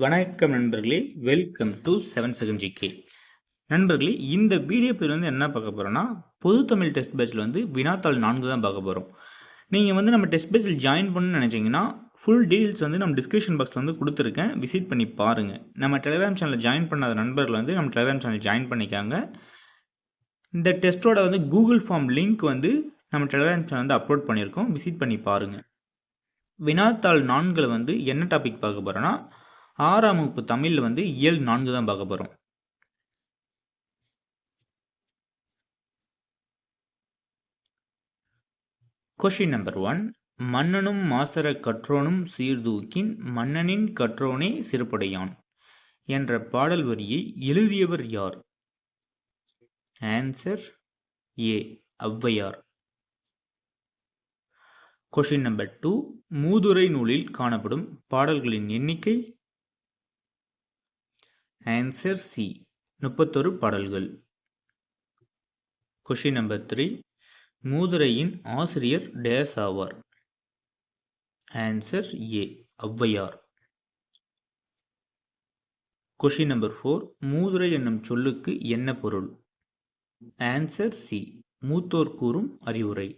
வணக்கம் நண்பர்களே, welcome to 7 second GK. நண்பர்களே, இந்த வீடியோ பேர் என்ன பார்க்க போகிறோன்னா, பொது தமிழ் டெஸ்ட் பேட்சில் வினாத்தாள் 4 தான் பார்க்க போகிறோம். நீங்கள் நம்ம டெஸ்ட் பேட்சில் ஜாயின் பண்ணணும்னு நினச்சிங்கன்னா ஃபுல் டீட்டெயில்ஸ் நம்ம டிஸ்கிரிப்ஷன் பாக்ஸில் கொடுத்துருக்கேன், விசிட் பண்ணி பாருங்கள். நம்ம டெலிகிராம் சேனலில் ஜாயின் பண்ணாத நண்பர்கள் நம்ம டெலிகிராம் சேனல் ஜாயின் பண்ணிக்காங்க. இந்த டெஸ்ட்டோட கூகுள் ஃபார்ம் லிங்க் நம்ம டெலிகிராம் சேனல் அப்லோட் பண்ணியிருக்கோம், விசிட் பண்ணி பாருங்கள். வினாத்தாள் 4 என்ன டாபிக் பார்க்க போகிறோன்னா, 6ஆம் வகுப்பு தமிழில் இயல் 4 தான் பார்க்க போகிறோம். Question number 1. மன்னனும் மாசற கற்றோனும் சீர்தூக்கின் மன்னனின் கற்றோனே சிறப்புடையான் என்ற பாடல் வரியை எழுதியவர் யார்? Answer A. Avvaiyar. Question number 2. மூதுரை நூலில் காணப்படும் பாடல்களின் எண்ணிக்கை? Answer C. 31 பாடல்கள். Question number 3. மூதுரையின் ஆசிரியர் டேஸ் ஆவார்? Answer A. Avvaiyar. Question number 4. மூதுரை என்னும் சொல்லுக்கு என்ன பொருள்? Answer C. மூத்தோர் கூறும் அறிவுரை.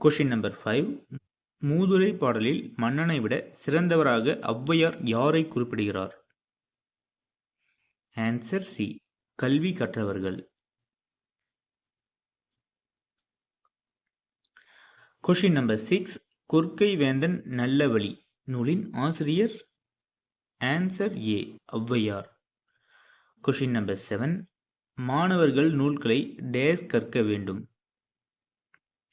Question number 5. மூதுரை பாடலில் மன்னனை விட சிறந்தவராக ஔவையார் யாரை குறிப்பிடுகிறார்? Answer C. கல்வி கற்றவர்கள். Question number 6. கொற்கை வேந்தன் நல்ல வழி நூலின் ஆசிரியர்? Answer A. Avvaiyar. Question number 7. மாணவர்கள் நூல்களை டேஸ் கற்க வேண்டும்?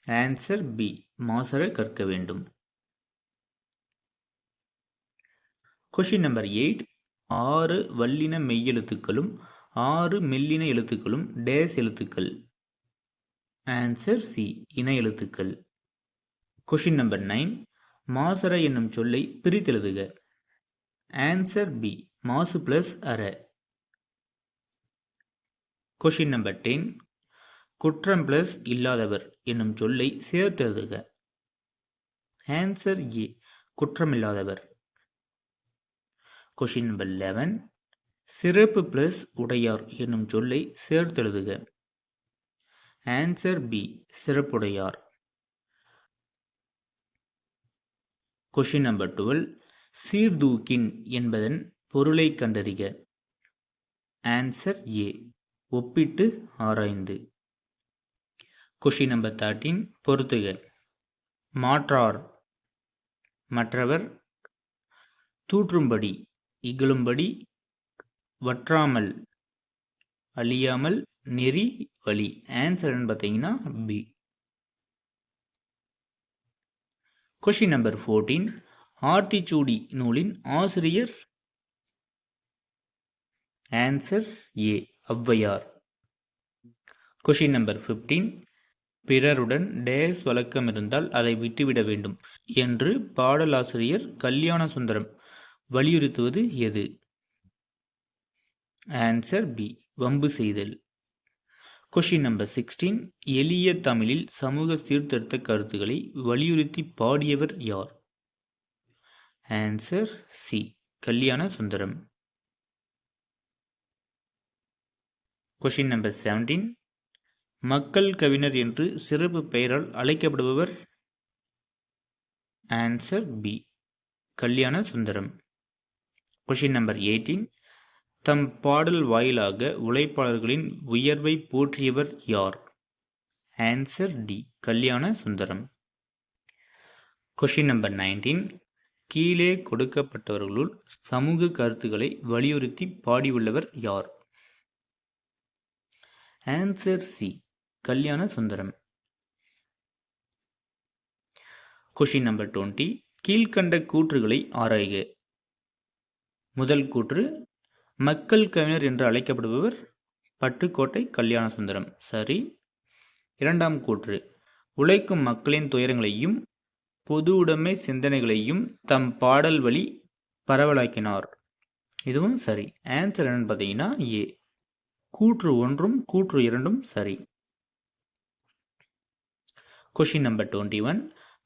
Answer B. மாசற கற்க வேண்டும். Question number 8. 6 வல்லின மெய்யெழுத்துக்களும் 6 மெல்லின எழுத்துக்களும் டேஸ் எழுத்துக்கள்? Answer C. இன எழுத்துக்கள். Question number 9. மாசற என்னும் சொல்லை பிரித்தெழுதுக? Answer B. மாசு பிளஸ் அற. Question number 10. குற்றம் பிளஸ் இல்லாதவர் என்னும் சொல்லை சேர்த்தெழுதுக? Answer A. குற்றமில்லாதவர். Question number 11. சிறப்பு பிளஸ் உடையார் என்னும் சொல்லை சேர்த்தெழுதுக? Answer B. சிறப்புடையார். Question number 12. சீர்தூக்கின் என்பதன் பொருளை கண்டறிக? Answer A. ஒப்பிட்டு ஆராய்ந்து. Question number 13. பொறுத்துக. மாற்றார் மற்றவர், தூற்றும்படி இகழும்படி, வற்றாமல் அழியாமல், நெறி வழி. ஆன்சர் பார்த்தீங்கன்னா பி. Question number 14. ஆத்திச்சூடி நூலின் ஆசிரியர்? Answer A. Avvaiyar. Question number 15. பிறருடன் டேஸ் வழக்கம் இருந்தால் அதை விட்டுவிட வேண்டும் என்று பாடலாசிரியர் கல்யாண சுந்தரம் வலியுறுத்துவது எது? Answer B. வம்பு செய்தல். Question number 16. எளிய தமிழில் சமூக சீர்திருத்த கருத்துக்களை வலியுறுத்தி பாடியவர் யார்? Answer C. Kalyana Sundaram. Question number 17. மக்கள் கவிஞர் என்று சிறப்பு பெயரால் அழைக்கப்படுபவர்? Answer B. Kalyana Sundaram. Question number 18. தம் பாடல் வாயிலாக உழைப்பாளர்களின் உயர்வை போற்றியவர் யார்? Answer D. Kalyana Sundaram. Question number 19. கீழே கொடுக்கப்பட்டவர்களுள் சமூக கருத்துக்களை வலியுறுத்தி பாடியுள்ளவர் யார்? Answer C. Kalyana Sundaram. Question number 20. கீழ்கண்ட கூற்றுகளை ஆராய்க? முதல் கூற்று, மக்கள் கவிஞர் என்று அழைக்கப்படுபவர் பட்டுக்கோட்டை கல்யாண சுந்தரம். சரி. இரண்டாம் கூற்று, உழைக்கும் மக்களின் துயரங்களையும் பொது உடைமை சிந்தனைகளையும் தம் பாடல் வழி பரவலாக்கினார். இதுவும் சரி. ஆன்சர் என்னன்னு பார்த்தீங்கன்னா ஏ. கூற்று 1ம் கூற்று 2ம் சரி. Question number 21.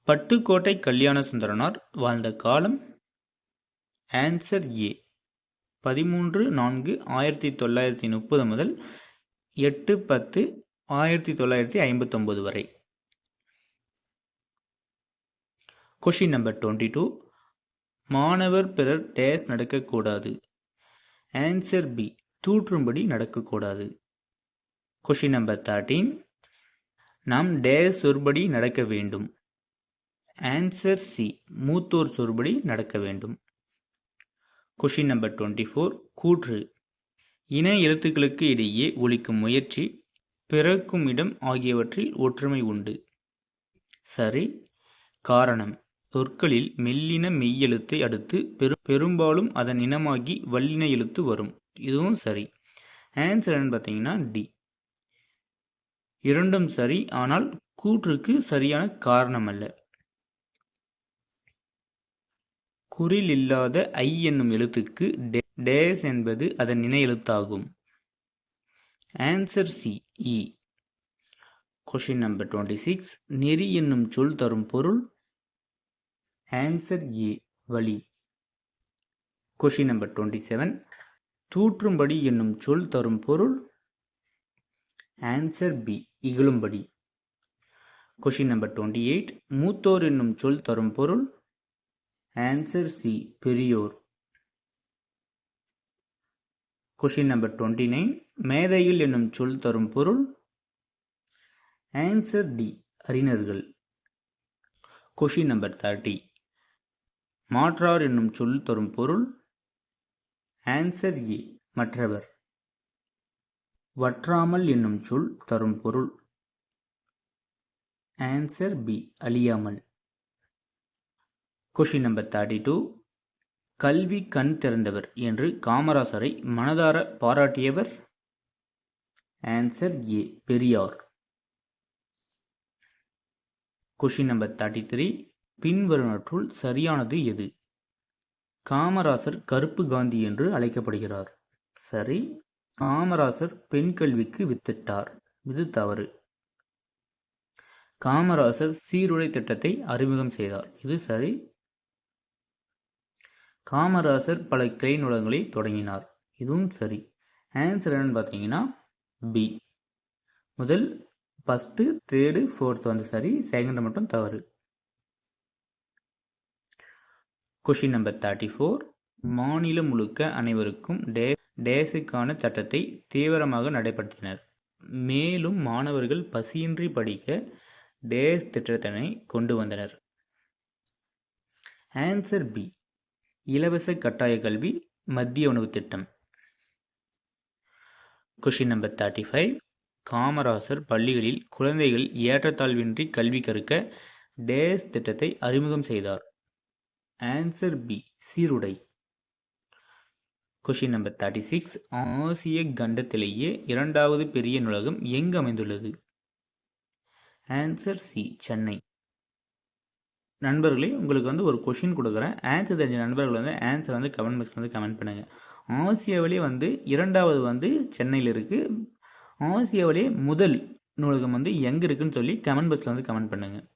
பட்டுக்கோட்டை கல்யாண சுந்தரனார் வாழ்ந்த காலம்? ஆன்சர் ஏ 13/4/1930 முதல் 8/10/1959 வரை. Question number 22. மாணவர் பிறர் டேஸ் நடக்கக்கூடாது. ஆன்சர் பி தூற்றும்படி நடக்கக்கூடாது. Question number 13. நாம் டேஸ் சொற்படி நடக்க வேண்டும். ஆன்சர் சி மூத்தோர் சொற்படி நடக்க வேண்டும். Question number 24. கூற்று. இன எழுத்துக்களுக்கு இடையே ஒலிக்கும் முயற்சி, பிறக்கும் இடம் ஆகியவற்றில் ஒற்றுமை உண்டு. சரி. காரணம். சொற்களில் மெல்லின மெய்யெழுத்தை அடுத்து பெரும்பாலும் அதன் இனமாகி வல்லின எழுத்து வரும். இதுவும் சரி. ஆன்சர் என்னன்னு பார்த்தீங்கன்னா டி. இரண்டும் சரி, ஆனால் கூற்றுக்கு சரியான காரணம் அல்ல. குறில் இல்லாத ஐ என்னும் எழுத்துக்கு டேஸ் என்பது அதன் இன எழுத்தாகும். ஆன்சர் சி இ. Question number 26. நெறி என்னும் சொல் தரும் பொருள். ஆன்சர் ஏ வழி. Question number 27. தூற்றும்படி என்னும் சொல் தரும் பொருள். ஆன்சர் பி இகழும்படி. Question number 28. மூத்தோர் என்னும் சொல் தரும் பொருள். ஆன்சர் சி பெரியோர். Question number 29. மேதைகள் என்னும் சொல் தரும் பொருள். ஆன்சர் டி அறிஞர்கள். Question number 30. மாற்றார் என்னும் சொல் தரும் பொருள். ஆன்சர் ஏ மற்றவர். வற்றாமல் என்னும் சொல் தரும் பொருள். ஆன்சர் பி அழியாமல். Question number 32. கல்வி கண் திறந்தவர் என்று காமராசரை மனதார பாராட்டியவர். Answer A Periyar. Question number 33. பின்வருவனற்றுள் சரியானது எது? காமராசர் கருப்பு காந்தி என்று அழைக்கப்படுகிறார். சரி. காமராசர் பெண் கல்விக்கு வித்திட்டார். இது தவறு. காமராசர் சீருடை திட்டத்தை அறிமுகம் செய்தார். இது சரி. காமராசர் பல கிளை நூலகங்களை தொடங்கினார். இதுவும் சரி. ஆன்சர் என்னன்னு பார்த்தீங்கன்னா பி. முதல் ஃபர்ஸ்ட், தேர்டு, ஃபோர்த் வந்து சரி, செகண்ட் மட்டும் தவறு. Question number 34. மாநிலம் முழுக்க அனைவருக்கும் டேஸுக்கான சட்டத்தை தீவிரமாக நடைபடுத்தினர். மேலும் மாணவர்கள் பசியின்றி படிக்க டேஸ் திட்டத்தினை கொண்டு வந்தனர். ஆன்சர் பி இலவச கட்டாய கல்வி, மத்திய உணவு திட்டம். Question number 35. காமராசர் பள்ளிகளில் குழந்தைகள் ஏற்றத்தாழ்வின்றி கல்வி கற்க டேஸ் திட்டத்தை அறிமுகம் செய்தார். ஆன்சர் பி சீருடை. Question number 36. ஆசிய கண்டத்திலேயே இரண்டாவது பெரிய நூலகம் எங்கு அமைந்துள்ளது? Answer C Chennai. நண்பர்களே, உங்களுக்கு வந்து ஒரு கொஷின் கொடுக்குறேன். ஆன்சர் தெரிஞ்ச நண்பர்கள் வந்து ஆன்சர் வந்து கமெண்ட் பாக்ஸில் வந்து கமெண்ட் பண்ணுங்கள். ஆசியாவிலே வந்து இரண்டாவது வந்து சென்னையில் இருக்குது. ஆசியாவிலே முதல் நூலகம் வந்து எங்கே இருக்குன்னு சொல்லி கமெண்ட் பாக்ஸில் வந்து கமெண்ட் பண்ணுங்கள்.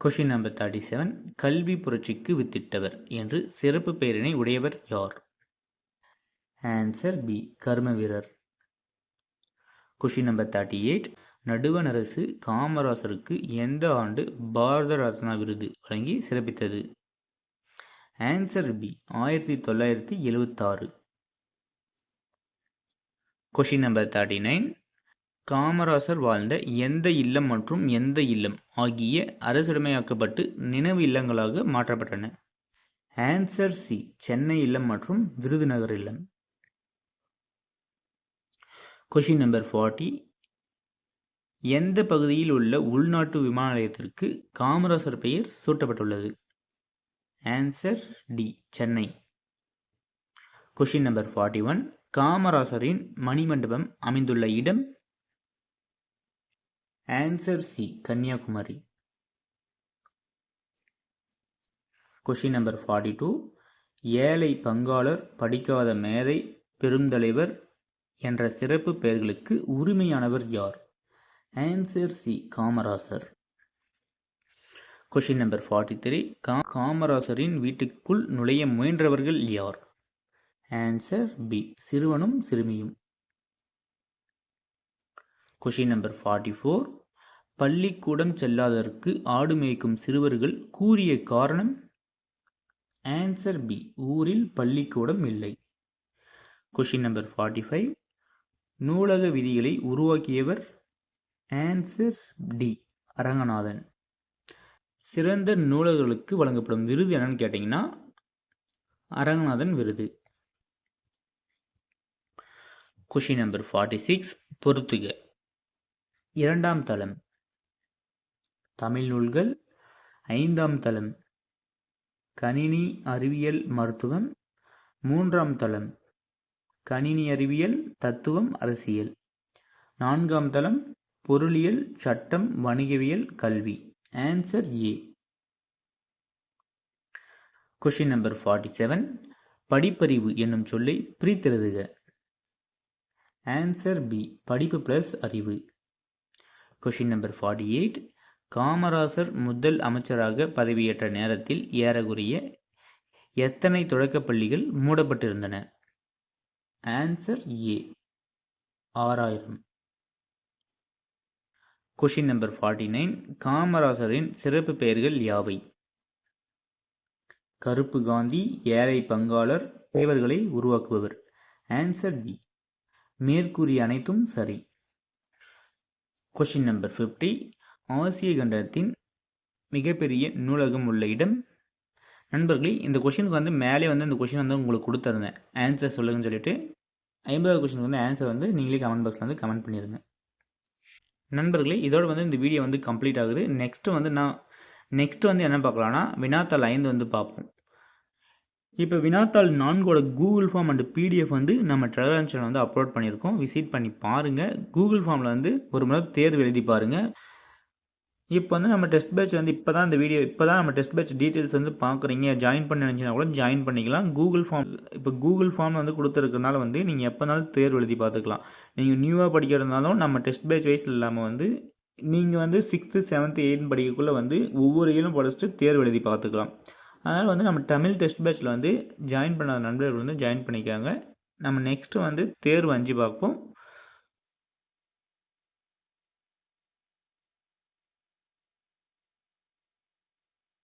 Question number 37. கல்வி புரட்சிக்கு வித்திட்டவர் என்று சிறப்பு பெயரினை உடையவர் யார்? ஆன்சர் பி கர்ம வீரர். Question number 38. நடுவண் அரசு காமராசருக்கு எந்த ஆண்டு பாரத ரத்னா விருது வழங்கி சிறப்பித்தது? Answer B 1976. Question number 39. Kamarajar வாழ்ந்த எந்த இல்லம் மற்றும் எந்த இல்லம் ஆகிய அரசுடைமையாக்கப்பட்டு நினைவு இல்லங்களாக மாற்றப்பட்டன? ஆன்சர் சி சென்னை இல்லம் மற்றும் விருதுநகர் இல்லம். Question number 40. எந்த பகுதியில் உள்ள உள்நாட்டு விமான நிலையத்திற்கு காமராசர் பெயர் சூட்டப்பட்டுள்ளது? Answer D Chennai. Question number 41. காமராசரின் மணிமண்டபம் அமைந்துள்ள இடம்? Answer C Kanyakumari. Question number 42. ஏழை பங்காளர், படிக்காத மேதை, பெருந்தலைவர் என்ற சிறப்பு பெயர்களுக்கு உரிமையானவர் யார்? Answer C Kamarajar. Question number 43. காமராசரின் வீட்டுக்குள் நுழைய முயன்றவர்கள் யார்? ஆன்சர் பி, சிறுவனும் சிறுமியும். Question number 44. பள்ளிக்கூடம் செல்லாததற்கு ஆடு மேய்க்கும் சிறுவர்கள் கூறிய காரணம்? ஆன்சர் பி, ஊரில் பள்ளிக்கூடம் இல்லை. Question number 45. நூலக விதிகளை உருவாக்கியவர்? Answer D, Aranganathan. சிறந்த நூலகர்களுக்கு வழங்கப்படும் விருது என்னன்னு கேட்டிங்கன்னா அரங்கநாதன் விருது. Question number 46. பொறுத்துக. இரண்டாம் தளம் தமிழ் நூல்கள். ஐந்தாம் தளம் கணினி அறிவியல் மருத்துவம். மூன்றாம் தளம் கணினி அறிவியல் தத்துவம் அரசியல். நான்காம் தளம் பொருளியல் சட்டம் வணிகவியல் கல்வி. Answer A. Question number 47. படிப்பறிவு என்னும் சொல்லை பிரித்தெழுதுக. ஆன்சர் பி, படிப்பு பிளஸ் அறிவு. Question number 48. காமராசர் முதல் அமைச்சராக பதவியேற்ற நேரத்தில் ஏறக்குறைய எத்தனை தொடக்கப் பள்ளிகள் மூடப்பட்டிருந்தன? Answer A, 6000. Question number 49. காமராசரின் சிறப்பு பெயர்கள் யாவை? கருப்பு காந்தி, ஏழை பங்காளர், தேவர்களை உருவாக்குபவர். ஆன்சர் பி, மேற்கூறிய அனைத்தும் சரி. Question number 50. ஆசிய கண்டத்தின் மிகப்பெரிய நூலகம் உள்ள இடம்? நண்பர்களே, இந்த கொஷினுக்கு மேலே இந்த கொஷின் உங்களுக்கு கொடுத்துருந்தேன், ஆன்சர் சொல்லுங்கன்னு சொல்லிட்டு. 50வது கொஷினுக்கு ஆன்சர் நீங்களே கமெண்ட் பாக்ஸில் கமெண்ட் பண்ணிடுங்க. நண்பர்களே, இதோட இந்த வீடியோ கம்ப்ளீட் ஆகுது. நெக்ஸ்ட் என்ன பார்க்கலாம்னா வினாத்தாள் 5 பார்ப்போம். இப்போ வினாத்தாள் 4ஓட கூகுள் ஃபார்ம் அண்ட் பிடிஎஃப் நம்ம டெலகிராம் சேனல் அப்லோட் பண்ணியிருக்கோம். விசிட் பண்ணி பாருங்கள். கூகுள் ஃபார்மில் ஒரு முறை தேர்வு எழுதி பாருங்கள். இப்போ நம்ம டெஸ்ட் பேட்ச் இப்போ தான் நம்ம டெஸ்ட் பேட்ச் டீட்டெயில்ஸ் பார்க்குறீங்க, ஜாயின் பண்ண நினச்சினா கூட ஜாயின் பண்ணிக்கலாம். கூகுள் ஃபார்ம் கொடுத்துருக்கனால நீங்கள் எப்போனாலும் தேர்வு எழுதி பார்த்துக்கலாம். நீங்கள் நியூவாக படிக்கிறதுனாலும் நம்ம டெஸ்ட் பேட்ச் வைஸ் இல்லாமல் நீங்கள் 6th 7th 8th படிக்கக்குள்ளே ஒவ்வொரு இயலும் படிச்சுட்டு தேர்வு எழுதி பார்த்துக்கலாம். அதனால் நம்ம தமிழ் டெஸ்ட் பேட்சில் ஜாயின் பண்ணாத நண்பர்கள் ஜாயின் பண்ணிக்காங்க. நம்ம நெக்ஸ்ட்டு தேர்வு 5 பார்ப்போம்.